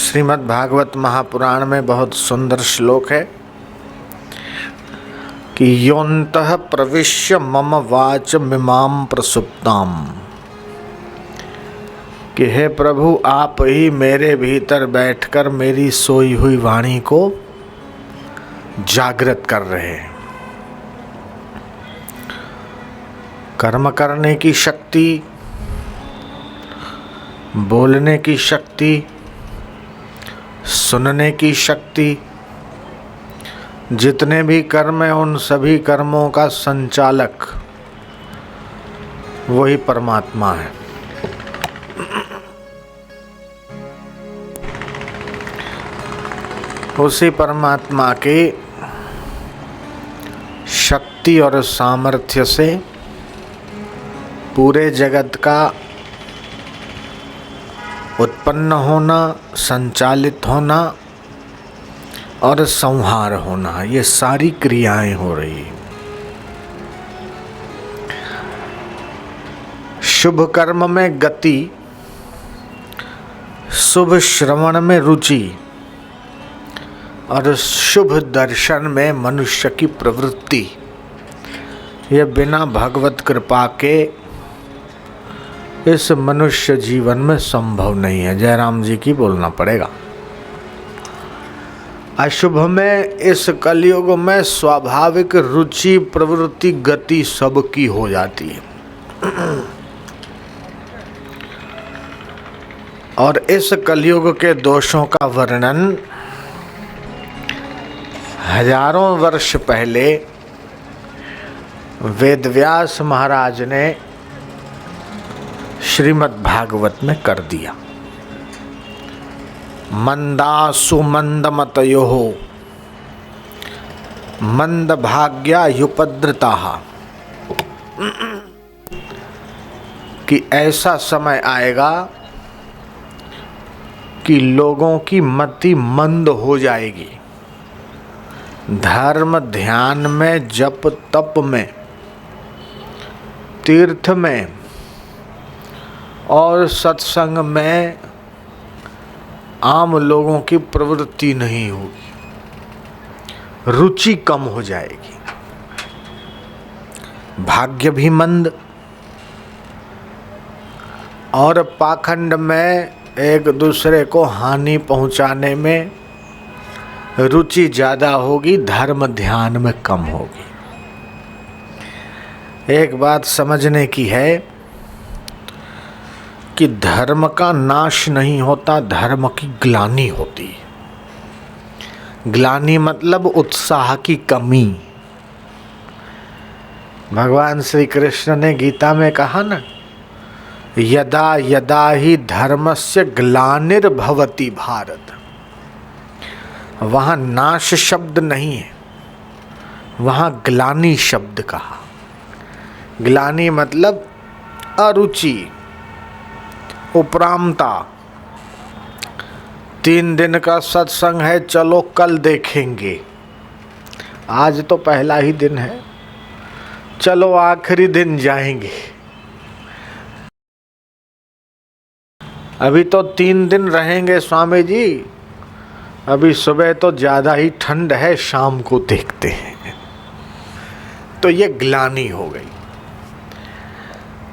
श्रीमद् भागवत महापुराण में बहुत सुंदर श्लोक है कि योऽन्तः प्रविश्य मम वाच मिमां प्रसुप्ताम, कि हे प्रभु आप ही मेरे भीतर बैठकर मेरी सोई हुई वाणी को जागृत कर रहे हैं। कर्म करने की शक्ति, बोलने की शक्ति, सुनने की शक्ति, जितने भी कर्म हैं उन सभी कर्मों का संचालक वही परमात्मा है। उसी परमात्मा के शक्ति और सामर्थ्य से पूरे जगत का उत्पन्न होना, संचालित होना और संहार होना, ये सारी क्रियाएं हो रही हैं। शुभ कर्म में गति, शुभ श्रवण में रुचि और शुभ दर्शन में मनुष्य की प्रवृत्ति, ये बिना भगवत कृपा के इस मनुष्य जीवन में संभव नहीं है। जयराम जी की बोलना पड़ेगा। अशुभ में इस कलयुग में स्वाभाविक रुचि, प्रवृत्ति, गति सबकी हो जाती है। और इस कलयुग के दोषों का वर्णन हजारों वर्ष पहले वेदव्यास महाराज ने श्रीमद् भागवत में कर दिया। मंदासु मंदमतयोः मंदभाग्या युपद्रताः, कि ऐसा समय आएगा कि लोगों की मति मंद हो जाएगी। धर्म ध्यान में, जप तप में, तीर्थ में और सत्संग में आम लोगों की प्रवृत्ति नहीं होगी, रुचि कम हो जाएगी, भाग्य भी मंद, और पाखंड में एक दूसरे को हानि पहुंचाने में रुचि ज़्यादा होगी, धर्म ध्यान में कम होगी। एक बात समझने की है कि धर्म का नाश नहीं होता, धर्म की ग्लानि होती है। ग्लानि मतलब उत्साह की कमी। भगवान श्री कृष्ण ने गीता में कहा ना, यदा यदा ही धर्मस्य ग्लानिर्भवति भारत। वहाँ नाश शब्द नहीं है, वहाँ ग्लानि शब्द कहा। ग्लानि मतलब अरुचि, उपरामता। 3 दिन का सत्संग है, चलो कल देखेंगे, आज तो पहला ही दिन है, चलो आखिरी दिन जाएंगे। अभी तो 3 दिन रहेंगे स्वामी जी, अभी सुबह तो ज़्यादा ही ठंड है, शाम को देखते हैं। तो ये ग्लानि हो गई।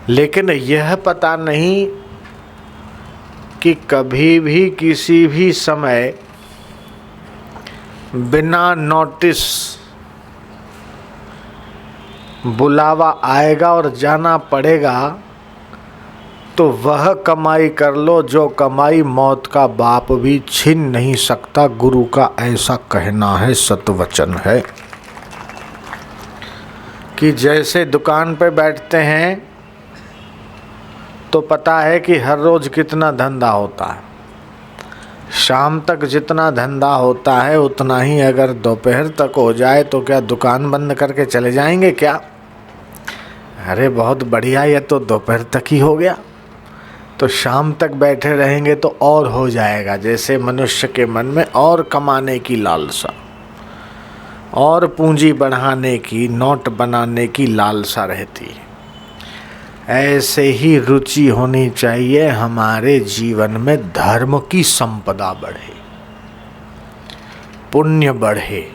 लेकिन यह पता नहीं कि कभी भी किसी भी समय बिना नोटिस बुलावा आएगा और जाना पड़ेगा, तो वह कमाई कर लो जो कमाई मौत का बाप भी छीन नहीं सकता। गुरु का ऐसा कहना है, सतवचन है। कि जैसे दुकान पे बैठते हैं तो पता है कि हर रोज कितना धंधा होता है, शाम तक जितना धंधा होता है उतना ही अगर दोपहर तक हो जाए तो क्या दुकान बंद करके चले जाएंगे क्या? अरे बहुत बढ़िया, ये तो दोपहर तक ही हो गया, तो शाम तक बैठे रहेंगे तो और हो जाएगा। जैसे मनुष्य के मन में और कमाने की लालसा और पूंजी बढ़ाने की, नोट बनाने की लालसा रहती है। ऐसे ही रुचि होनी चाहिए हमारे जीवन में धर्म की संपदा बढ़े, पुण्य बढ़े,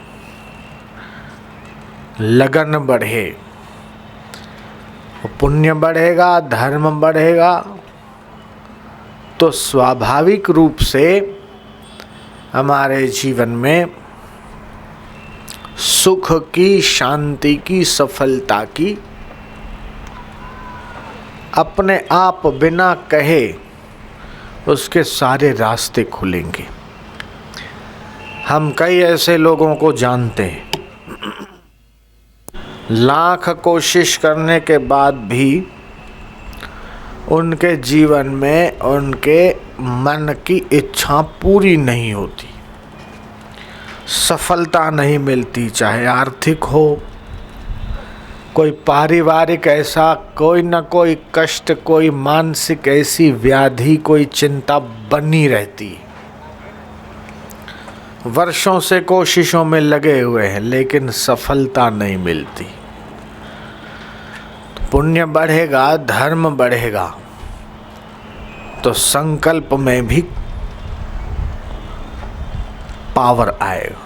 लगन बढ़े। पुण्य बढ़ेगा, धर्म बढ़ेगा तो स्वाभाविक रूप से हमारे जीवन में सुख की, शांति की, सफलता की अपने आप बिना कहे उसके सारे रास्ते खुलेंगे। हम कई ऐसे लोगों को जानते हैं, लाख कोशिश करने के बाद भी उनके जीवन में उनके मन की इच्छा पूरी नहीं होती, सफलता नहीं मिलती, चाहे आर्थिक हो, कोई पारिवारिक ऐसा कोई न कोई कष्ट, कोई मानसिक ऐसी व्याधि, कोई चिंता बनी रहती है। वर्षों से कोशिशों में लगे हुए हैं लेकिन सफलता नहीं मिलती। पुण्य बढ़ेगा, धर्म बढ़ेगा तो संकल्प में भी पावर आएगा।